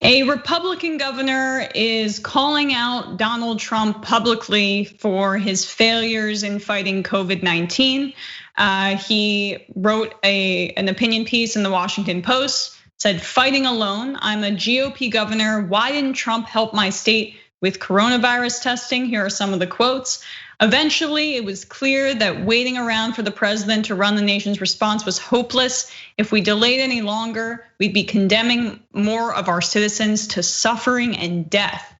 A Republican governor is calling out Donald Trump publicly for his failures in fighting COVID-19. He wrote an opinion piece in the Washington Post, said, "Fighting alone, I'm a GOP governor. Why didn't Trump help my state with coronavirus testing?" Here are some of the quotes. "Eventually, it was clear that waiting around for the president to run the nation's response was hopeless. If we delayed any longer, we'd be condemning more of our citizens to suffering and death.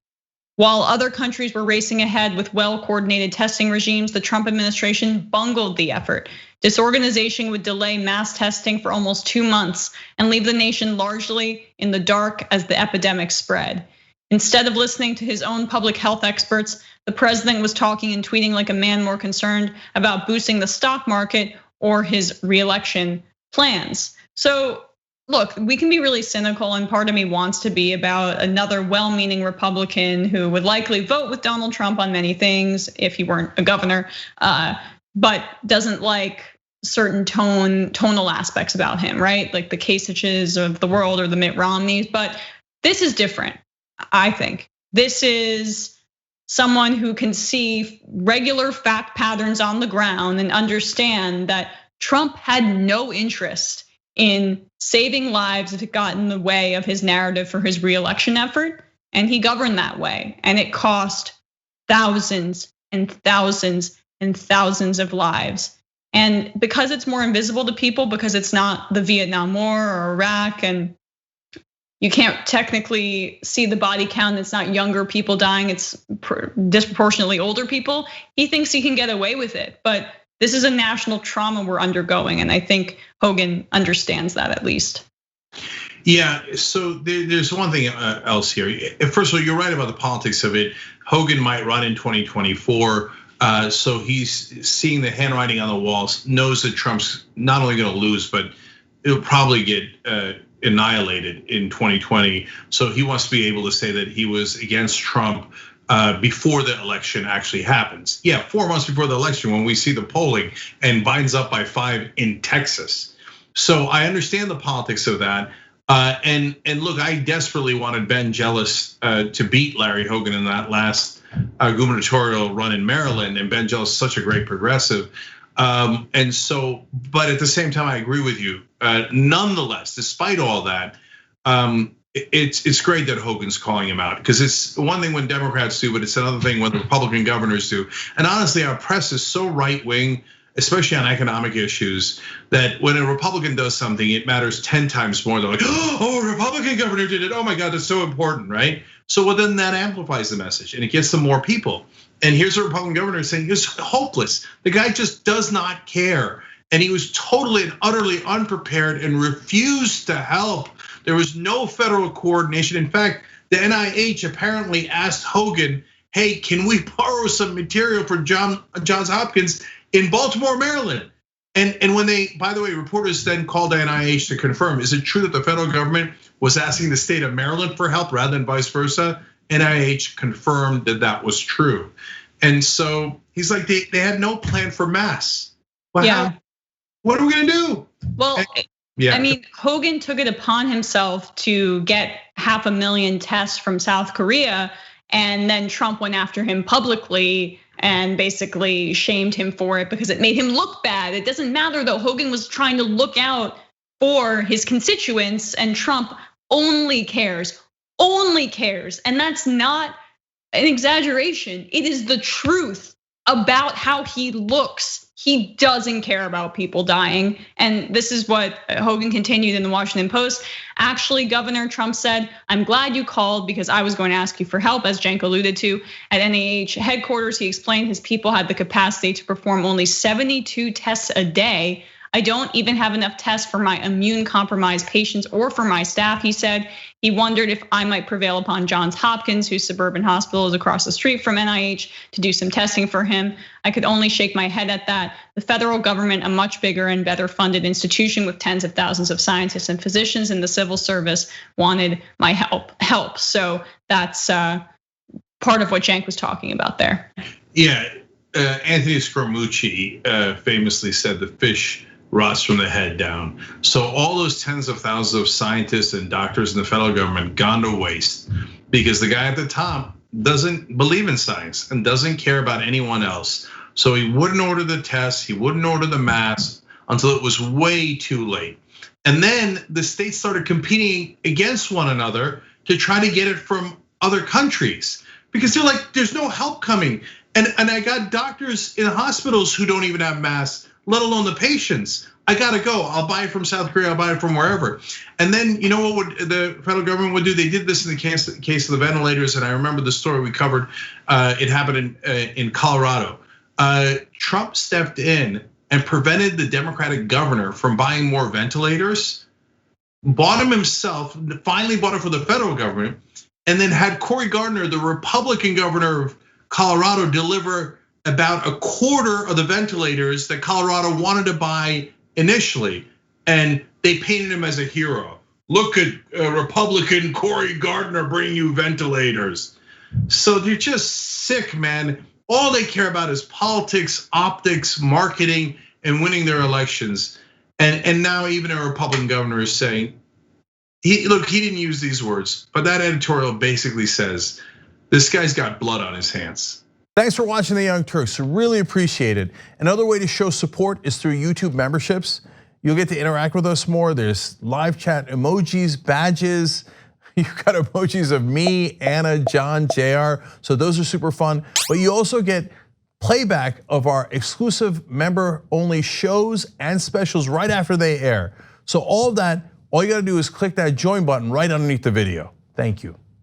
While other countries were racing ahead with well-coordinated testing regimes, the Trump administration bungled the effort. Disorganization would delay mass testing for almost 2 months and leave the nation largely in the dark as the epidemic spread. Instead of listening to his own public health experts, the president was talking and tweeting like a man more concerned about boosting the stock market or his reelection plans." So look, we can be really cynical, and part of me wants to be about another well-meaning Republican who would likely vote with Donald Trump on many things if he weren't a governor, but doesn't like certain tonal aspects about him, right? Like the Kasich's of the world or the Mitt Romneys, but this is different. I think this is someone who can see regular fact patterns on the ground and understand that Trump had no interest in saving lives if it got in the way of his narrative for his reelection effort, and he governed that way, and it cost thousands and thousands and thousands of lives. And because it's more invisible to people, because it's not the Vietnam War or Iraq, and you can't technically see the body count, it's not younger people dying, it's disproportionately older people, he thinks he can get away with it. But this is a national trauma we're undergoing, and I think Hogan understands that at least. Yeah, so there's one thing else here. First of all, you're right about the politics of it. Hogan might run in 2024, so he's seeing the handwriting on the walls, knows that Trump's not only gonna lose, but it'll probably get annihilated in 2020. So he wants to be able to say that he was against Trump before the election actually happens. Yeah, 4 months before the election when we see the polling and Biden's up by 5 in Texas. So I understand the politics of that. And look, I desperately wanted Ben Jealous to beat Larry Hogan in that last gubernatorial run in Maryland, and Ben Jealous is such a great progressive. And so, but at the same time, I agree with you. Nonetheless, despite all that, it's great that Hogan's calling him out, because it's one thing when Democrats do, but it's another thing when the Republican governors do. And honestly, our press is so right wing, especially on economic issues, that when a Republican does something, it matters 10 times more. They're like, oh, a Republican governor did it. Oh my God, that's so important, right? So well, then that amplifies the message and it gets to more people. And here's a Republican governor saying it's hopeless. The guy just does not care. And he was totally and utterly unprepared and refused to help. There was no federal coordination. In fact, the NIH apparently asked Hogan, hey, can we borrow some material for Johns Hopkins in Baltimore, Maryland? And when they, by the way, reporters then called the NIH to confirm, is it true that the federal government was asking the state of Maryland for help rather than vice versa? NIH confirmed that that was true. And so he's like, they had no plan for mass. Well, yeah. What are we gonna do? Well, yeah. I mean, Hogan took it upon himself to get 500,000 tests from South Korea, and then Trump went after him publicly and basically shamed him for it because it made him look bad. It doesn't matter though, Hogan was trying to look out for his constituents, and Trump only cares. And that's not an exaggeration. It is the truth about how he looks. He doesn't care about people dying. And this is what Hogan continued in the Washington Post. Actually, Governor Trump said, I'm glad you called because I was going to ask you for help, as Cenk alluded to. At NIH headquarters, he explained his people had the capacity to perform only 72 tests a day. I don't even have enough tests for my immune compromised patients or for my staff, he said. He wondered if I might prevail upon Johns Hopkins, whose suburban hospital is across the street from NIH, to do some testing for him. I could only shake my head at that. The federal government, a much bigger and better funded institution with tens of thousands of scientists and physicians in the civil service, wanted my help. So that's part of what Cenk was talking about there. Yeah, Anthony Scaramucci famously said the fish rots from the head down. So all those tens of thousands of scientists and doctors in the federal government gone to waste because the guy at the top doesn't believe in science and doesn't care about anyone else. So he wouldn't order the tests, he wouldn't order the masks until it was way too late. And then the states started competing against one another to try to get it from other countries because they're like, there's no help coming. And I got doctors in hospitals who don't even have masks, let alone the patients. I gotta go, I'll buy it from South Korea, I'll buy it from wherever. And then you know what the federal government would do? They did this in the case of the ventilators, and I remember the story we covered, it happened in Colorado. Trump stepped in and prevented the Democratic governor from buying more ventilators, bought them himself, finally bought it for the federal government, and then had Cory Gardner, the Republican governor of Colorado, deliver about a quarter of the ventilators that Colorado wanted to buy initially. And they painted him as a hero. Look at Republican Cory Gardner bringing you ventilators. So they're just sick, man. All they care about is politics, optics, marketing, and winning their elections. And now even a Republican governor is saying, he didn't use these words, but that editorial basically says, this guy's got blood on his hands. Thanks for watching The Young Turks, really appreciate it. Another way to show support is through YouTube memberships. You'll get to interact with us more. There's live chat emojis, badges. You've got emojis of me, Anna, John, JR. So those are super fun. But you also get playback of our exclusive member-only shows and specials right after they air. So all of that, all you gotta do is click that join button right underneath the video. Thank you.